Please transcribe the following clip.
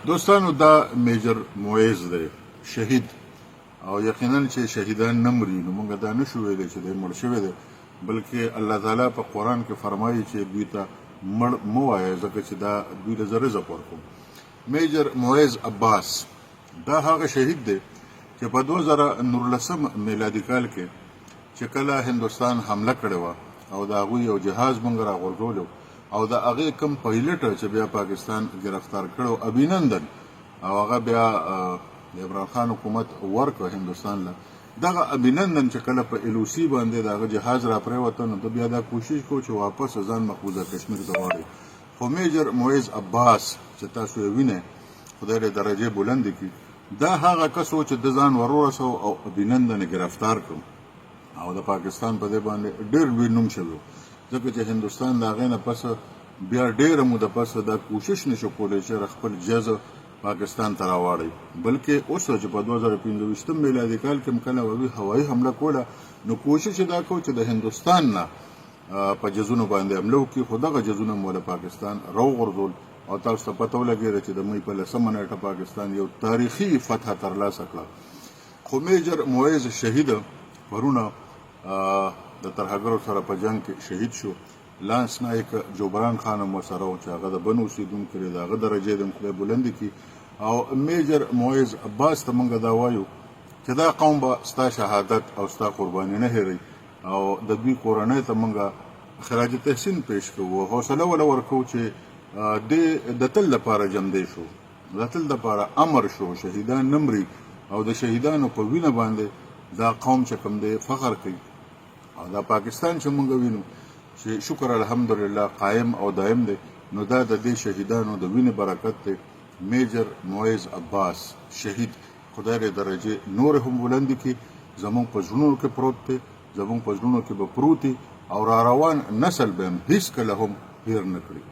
دوستانو دا میجر مویز دی شهید او یقینا چې شهیدان نه مري نو موږ دا نشو ویلی چې دی مړ شوی دی بلکې الله تعالی په قرآن کې فرمایي چې دوی ته مړ مه وایه ځکه چې دا دوی له زه رزق ورکوم. میجر مویز عباس دا هغه شهید دی چې په 2019 میلادي کال کې چې کله هندوستان حمله کړې وه او د هغوی یو جهاز موږ راغورځولی او د هغې کوم پایلټ چې بیا پاکستان گرفتار کړو ابینندن او هغه بیا د عمران خان حکومت ورکړه هندوستان له دغه ابینندن چې کله په LOC باندې د هغه جهاز را پرېوته نو د بیا دا کوشش کو چې واپس ځان مقبوضه کشمیر ته واړوي. خو میجر مویز عباس چې تاسو یې وینئ خدای دې درجې بلند کړي دا هغه کس و چې د ځان ورورسو او ابینندن گرفتار کړو او د پاکستان په دې باندې ډېر لوی نوم شوی ځکه چې هندوستان د هغې نه پس بیا ډېره موده پس دا کوشش نشو کولی چې خپل جز پاکستان ته راواړوي بلکې اوس چې په 2015 میلادي کال کې هم کله هغوی هوایي حمله کوله نو کوشش یې دا کوو چې د هندوستان نه په جزونو باندې حمله وکړي خو دغه جزونه مو له پاکستان راوغورځول او تاسو ته پته ولګېده چې د مۍ په 10مه نیټه پاکستان یو تاریخي فتح ترلاسه کړه. خو میجر مویز شهید پرونه د ترهګرو سره په جنگ کې شهید شو. لانس نایک جبران خان هم ورسره و چې هغه د بن اوسېدونکی دی د هغه درجې د خدای بلندې کړي او میجر مویز عباس ته موږ دا وایو چې دا قوم به ستا شهادت او ستا قرباني نه هېروي او د دوی کورنۍ ته موږ خراج تحسین پیش کوو حوصله وله ورکوو چې د تل لپاره جمدی شو د تل لپاره امر شو شهیدان نه مري او د شهیدانو په وینه باندې دا قوم چې کوم دی فخر کوي او دا پاکستان چې موږ وینو چې شکر الحمدلله قایم او دایم دی نو دا د دې شهیدانو د وینې برکت دی. میجر مویز عباس شهید خدای دې درجې نور هم بلند کړي زموږ په زړونو کې پروت دی زموږ په زړونو کې به پروت او را روان نسل به هم هیڅکله هم هیر نه کړي.